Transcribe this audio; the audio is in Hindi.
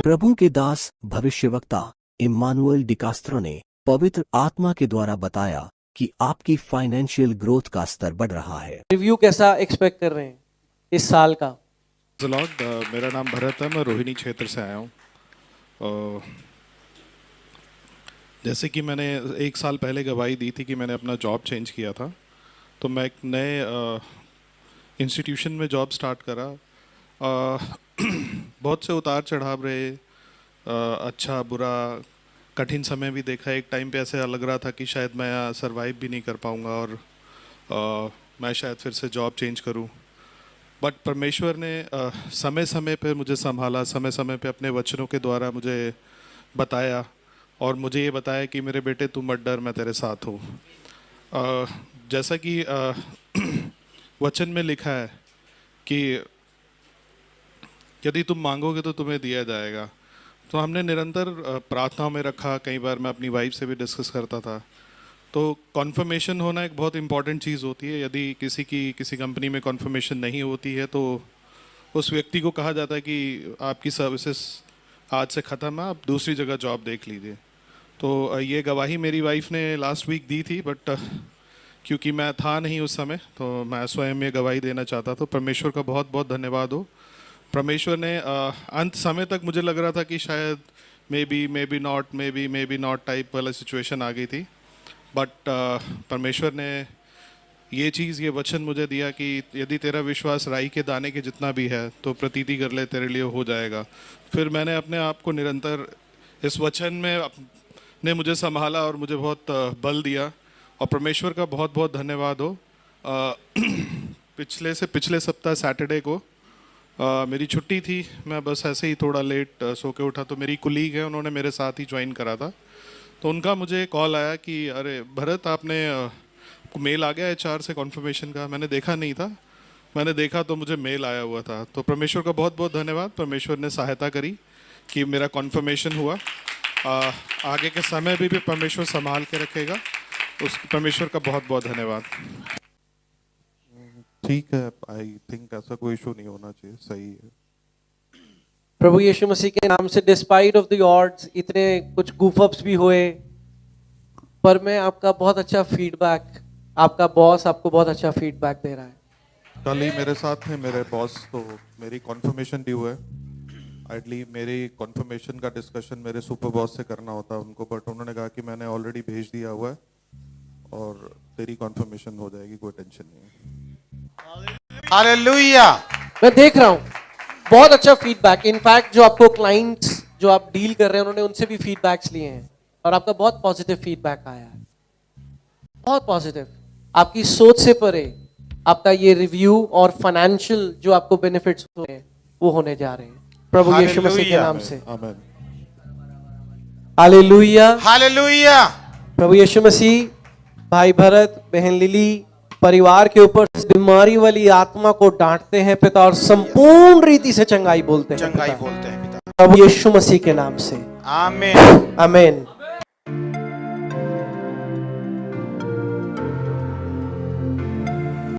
प्रभु के दास भविष्यवक्ता इम्मानुएल डिकास्त्रो ने पवित्र आत्मा के द्वारा बताया कि आपकी फाइनेंशियल ग्रोथ का स्तर बढ़ रहा है। रिव्यू कैसा एक्सपेक्ट कर रहे हैं इस साल का? लॉर्ड, मेरा नाम भरत है, मैं रोहिणी क्षेत्र से आया हूँ। जैसे कि मैंने 1 साल पहले गवाही दी थी कि मैंने अपना जॉब चेंज किया था, तो मैं एक नए इंस्टीट्यूशन में जॉब स्टार्ट करा। बहुत से उतार चढ़ाव रहे, अच्छा बुरा कठिन समय भी देखा। एक टाइम पे ऐसे लग रहा था कि शायद मैं सरवाइव भी नहीं कर पाऊँगा और मैं शायद फिर से जॉब चेंज करूँ। बट परमेश्वर ने समय समय पे मुझे संभाला, समय समय पे अपने वचनों के द्वारा मुझे बताया और मुझे ये बताया कि मेरे बेटे तू मत डर, मैं तेरे साथ हूँ। जैसा कि वचन में लिखा है कि यदि तुम मांगोगे तो तुम्हें दिया जाएगा। तो हमने निरंतर प्रार्थनाओं में रखा। कई बार मैं अपनी वाइफ से भी डिस्कस करता था। तो कॉन्फर्मेशन होना एक बहुत इंपॉर्टेंट चीज़ होती है। यदि किसी कंपनी में कॉन्फर्मेशन नहीं होती है तो उस व्यक्ति को कहा जाता है कि आपकी सर्विसेज आज से ख़त्म है, आप दूसरी जगह जॉब देख लीजिए। तो ये गवाही मेरी वाइफ ने लास्ट वीक दी थी, बट क्योंकि मैं था नहीं उस समय तो मैं स्वयं ये गवाही देना चाहता। तो परमेश्वर का बहुत बहुत धन्यवाद हो। परमेश्वर ने अंत समय तक मुझे लग रहा था कि शायद मे बी नॉट टाइप वाला सिचुएशन आ गई थी, बट परमेश्वर ने ये चीज़, ये वचन मुझे दिया कि यदि तेरा विश्वास राई के दाने के जितना भी है तो प्रतीति कर ले, तेरे लिए हो जाएगा। फिर मैंने अपने आप को निरंतर इस वचन में ने मुझे संभाला और मुझे बहुत बल दिया और परमेश्वर का बहुत बहुत धन्यवाद हो। पिछले सप्ताह सैटरडे को मेरी छुट्टी थी। मैं बस ऐसे ही थोड़ा लेट सो के उठा तो मेरी कुलीग है, उन्होंने मेरे साथ ही ज्वाइन करा था। तो उनका मुझे कॉल आया कि अरे भरत, आपने मेल आ गया HR से कॉन्फर्मेशन का। मैंने देखा नहीं था, मैंने देखा तो मुझे मेल आया हुआ था। तो परमेश्वर का बहुत बहुत धन्यवाद। परमेश्वर ने सहायता करी कि मेरा कॉन्फर्मेशन हुआ। आगे के समय भी परमेश्वर संभाल के रखेगा। उस परमेश्वर का बहुत बहुत धन्यवाद। ठीक है, आई थिंक ऐसा कोई इशू नहीं होना चाहिए, सही है। प्रभु यीशु मसीह के नाम से डिस्पाइट ऑफ द ऑड्स, इतने कुछ गूफअप्स भी हुए, पर मैं आपका बहुत अच्छा फीडबैक, आपका बॉस आपको बहुत अच्छा फीडबैक दे रहा है। कल ही मेरे साथ थे मेरे बॉस, तो मेरी कॉन्फर्मेशन ड्यू है। आइडली मेरी कॉन्फर्मेशन का डिस्कशन मेरे सुपर बॉस से करना होता है उनको, बट उन्होंने कहा कि मैंने ऑलरेडी भेज दिया हुआ है और तेरी कॉन्फर्मेशन हो जाएगी, कोई टेंशन नहीं है। हालेलुया। मैं देख रहा हूँ बहुत अच्छा फीडबैक। इनफैक्ट जो आपको क्लाइंट्स जो आप डील कर रहे हैं उन्होंने उनसे भी फीडबैक्स लिए हैं और आपका बहुत पॉजिटिव फीडबैक आया है, बहुत पॉजिटिव। आपकी सोच से परे आपका ये रिव्यू और फाइनेंशियल जो आपको बेनिफिट्स हुए हैं वो होने जा रहे हैं प्रभु यीशु मसीह के नाम से। आमीन। Hallelujah, hallelujah. प्रभु यीशु मसीह भाई भरत, बहन लिली परिवार के ऊपर बीमारी वाली आत्मा को डांटते हैं पिता और संपूर्ण रीति से चंगाई बोलते हैं चंगाई बोलते हैं पिता, प्रभु यीशु मसीह के नाम से। आमीन। आमीन।